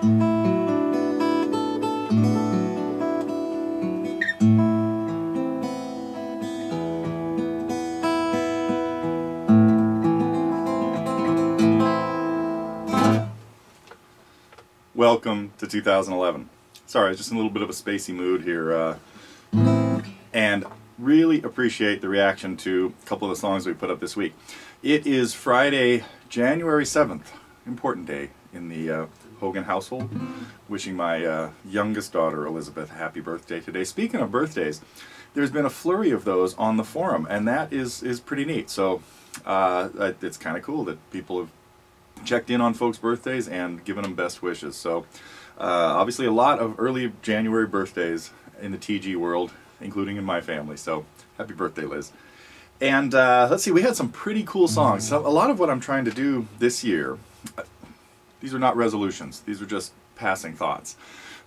Welcome to 2011. Sorry, just in a little bit of a spacey mood here, and really appreciate the reaction to a couple of the songs we put up this week. It is Friday, January 7th, important day in the Hogan household. Wishing my youngest daughter, Elizabeth, a happy birthday today. Speaking of birthdays, there's been a flurry of those on the forum, and that is pretty neat. So it's kind of cool that people have checked in on folks' birthdays and given them best wishes. So obviously a lot of early January birthdays in the TG world, including in my family. So happy birthday, Liz. And let's see, we had some pretty cool songs. So a lot of what I'm trying to do this year, these are not resolutions, these are just passing thoughts,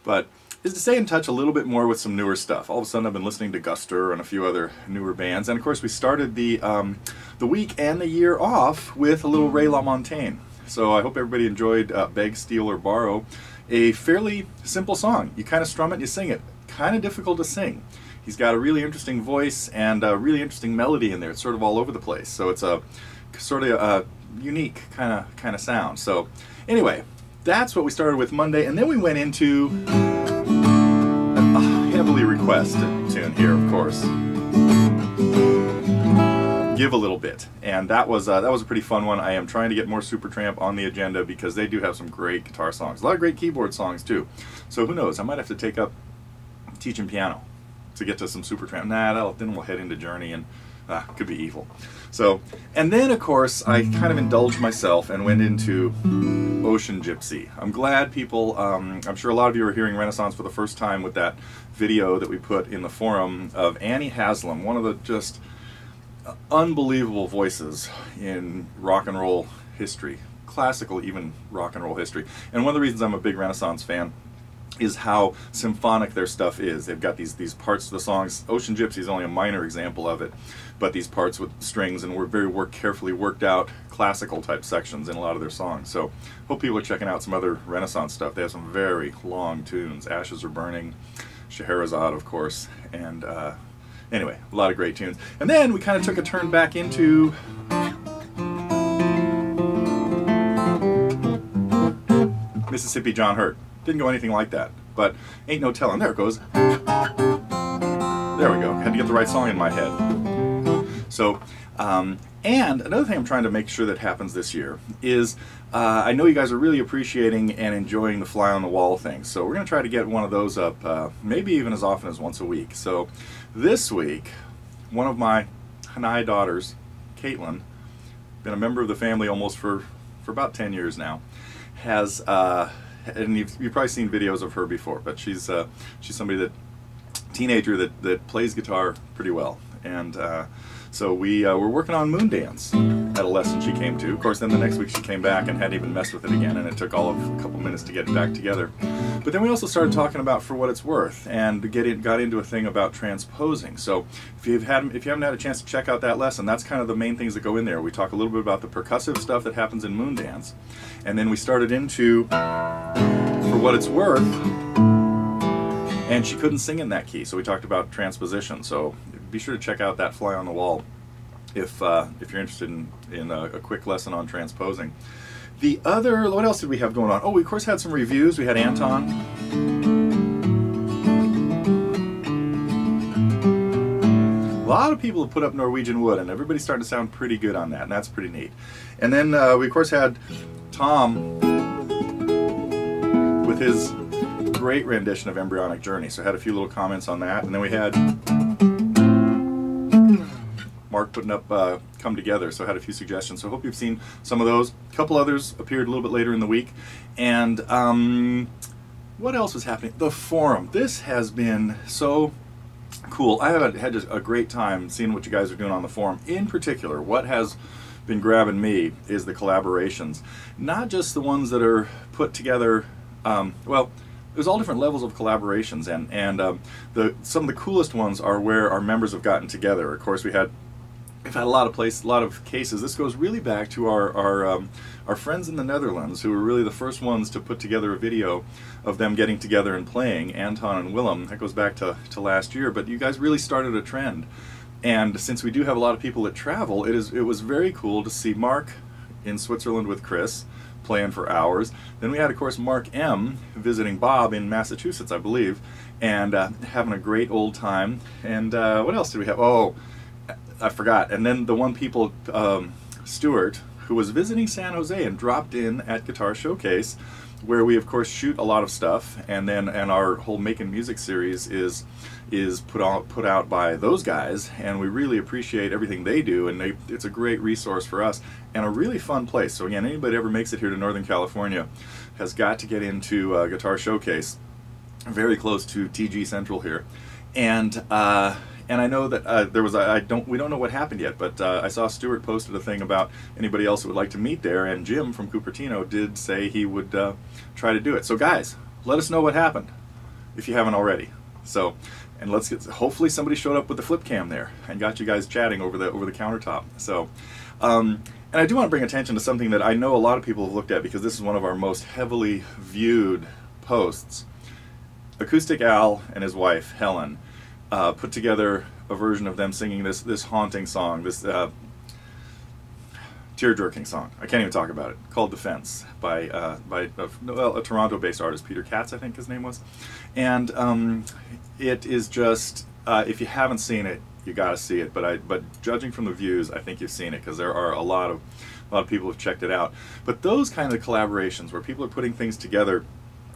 but is to stay in touch a little bit more with some newer stuff. All of a sudden I've been listening to Guster and a few other newer bands, and of course we started the week and the year off with a little Ray LaMontagne. So I hope everybody enjoyed Beg, Steal, or Borrow. A fairly simple song. You kind of strum it and you sing it. Kind of difficult to sing. He's got a really interesting voice and a really interesting melody in there. It's sort of all over the place. So it's a sort of a unique kind of sound. So anyway, that's what we started with Monday, and then we went into a heavily requested tune here, of course. Give a Little Bit, and that was a pretty fun one. I am trying to get more Supertramp on the agenda because they do have some great guitar songs, a lot of great keyboard songs too. So who knows? I might have to take up teaching piano to get to some Supertramp. Nah, then we'll head into Journey, and could be evil. So, and then of course I kind of indulged myself and went into Ocean Gypsy. I'm glad people, I'm sure a lot of you are hearing Renaissance for the first time with that video that we put in the forum of Annie Haslam, one of the just unbelievable voices in rock and roll history, classical even rock and roll history. And one of the reasons I'm a big Renaissance fan is how symphonic their stuff is. They've got these parts of the songs. Ocean Gypsy is only a minor example of it, but these parts with strings and were very carefully worked out classical type sections in a lot of their songs. So hope people are checking out some other Renaissance stuff. They have some very long tunes. Ashes Are Burning, Scheherazade, of course, and anyway, a lot of great tunes. And then we kind of took a turn back into Mississippi John Hurt. Didn't go anything like that, but Ain't No Tellin'. There it goes. There we go. Had to get the right song in my head. So, and another thing I'm trying to make sure that happens this year is I know you guys are really appreciating and enjoying the fly on the wall thing. So we're going to try to get one of those up maybe even as often as once a week. So this week, one of my Hanai daughters, Caitlin, been a member of the family almost for about 10 years now, has and you've probably seen videos of her before, but she's somebody teenager that plays guitar pretty well, and so we were working on Moondance at a lesson she came to. Of course, then the next week she came back and hadn't even messed with it again, and it took all of a couple minutes to get it back together. But then we also started talking about For What It's Worth, and got into a thing about transposing. So if you haven't had a chance to check out that lesson, that's kind of the main things that go in there. We talk a little bit about the percussive stuff that happens in Moondance, and then we started into For What It's Worth, and she couldn't sing in that key, so we talked about transposition. So be sure to check out that fly on the wall if you're interested in a quick lesson on transposing. The other, what else did we have going on? Oh, we of course had some reviews. We had Anton. A lot of people have put up Norwegian Wood, and everybody's starting to sound pretty good on that, and that's pretty neat. And then we of course had Tom with his great rendition of Embryonic Journey, so I had a few little comments on that. And then we had Mark putting up Come Together, so I had a few suggestions. So I hope you've seen some of those. A couple others appeared a little bit later in the week. And what else was happening? The forum. This has been so cool. I have had just a great time seeing what you guys are doing on the forum. In particular, what has been grabbing me is the collaborations. Not just the ones that are put together, well, there's all different levels of collaborations, and some of the coolest ones are where our members have gotten together. Of course, we had we've had a lot of cases. This goes really back to our friends in the Netherlands, who were really the first ones to put together a video of them getting together and playing, Anton and Willem. That goes back to last year, but you guys really started a trend. And since we do have a lot of people that travel, it was very cool to see Mark in Switzerland with Chris playing for hours. Then we had, of course, Mark M visiting Bob in Massachusetts, I believe, and having a great old time. And what else did we have? Oh, I forgot. And then the one people, Stuart, who was visiting San Jose and dropped in at Guitar Showcase, where we of course shoot a lot of stuff, and our whole Making Music series is put out by those guys, and we really appreciate everything they do, and it's a great resource for us and a really fun place. So again, anybody ever makes it here to Northern California has got to get into Guitar Showcase, very close to TG Central here, and I know that we don't know what happened yet, but I saw Stuart posted a thing about anybody else who would like to meet there, and Jim from Cupertino did say he would try to do it. So guys, let us know what happened if you haven't already. So, and hopefully somebody showed up with the flip cam there and got you guys chatting over the countertop. So, and I do want to bring attention to something that I know a lot of people have looked at, because this is one of our most heavily viewed posts. Acoustic Al and his wife Helen put together a version of them singing this haunting song, this tear-jerking song. I can't even talk about it. Called "Defense" by a Toronto-based artist, Peter Katz, I think his name was. And it is just, if you haven't seen it, you got to see it. But judging from the views, I think you've seen it, because there are a lot of people who've checked it out. But those kind of collaborations where people are putting things together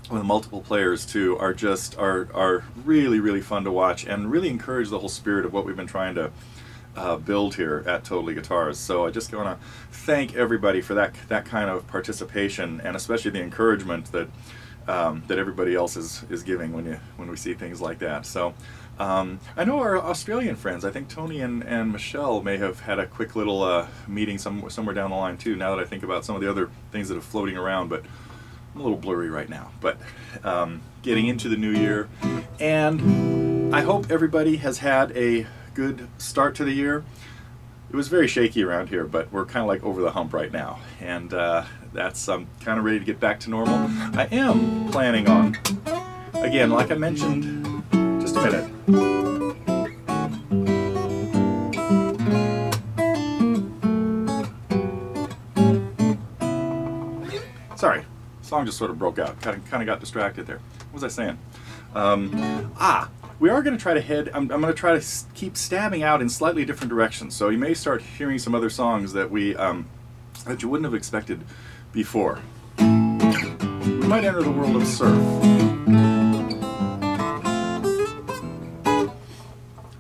with multiple players too are really, really fun to watch, and really encourage the whole spirit of what we've been trying to build here at Totally Guitars. So I just want to thank everybody for that kind of participation, and especially the encouragement that everybody else is giving when we see things like that. So I know our Australian friends, I think Tony and Michelle may have had a quick little meeting somewhere down the line too, now that I think about some of the other things that are floating around, but I'm a little blurry right now. But getting into the new year, and I hope everybody has had a good start to the year. It was very shaky around here, but we're kind of like over the hump right now, and that's I'm kind of ready to get back to normal. I am planning on, again, like I mentioned, just a minute. Sorry, song just sort of broke out. Kind of got distracted there. What was I saying? We are going to try to I'm going to try to keep stabbing out in slightly different directions. So you may start hearing some other songs that that you wouldn't have expected before. We might enter the world of surf.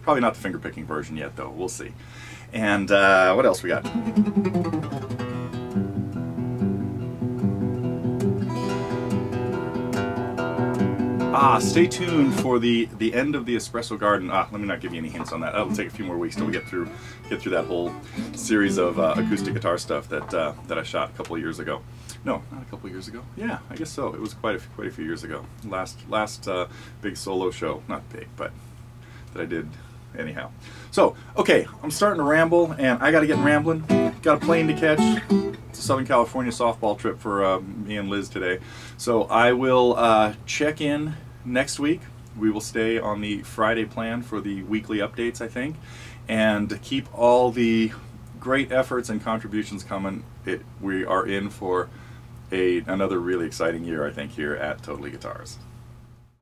Probably not the finger-picking version yet, though. We'll see. And what else we got? Stay tuned for the end of the Espresso Garden. Let me not give you any hints on that. That'll take a few more weeks till we get through that whole series of acoustic guitar stuff that I shot a couple of years ago. No, not a couple of years ago. Yeah, I guess so. It was quite a few years ago. Last big solo show, not big, but that I did anyhow. So, okay, I'm starting to ramble, and I got to get rambling. Got a plane to catch. It's a Southern California softball trip for me and Liz today. So I will check in next week. We will stay on the Friday plan for the weekly updates, I think, and keep all the great efforts and contributions coming. We are in for another really exciting year, I think, here at Totally Guitars.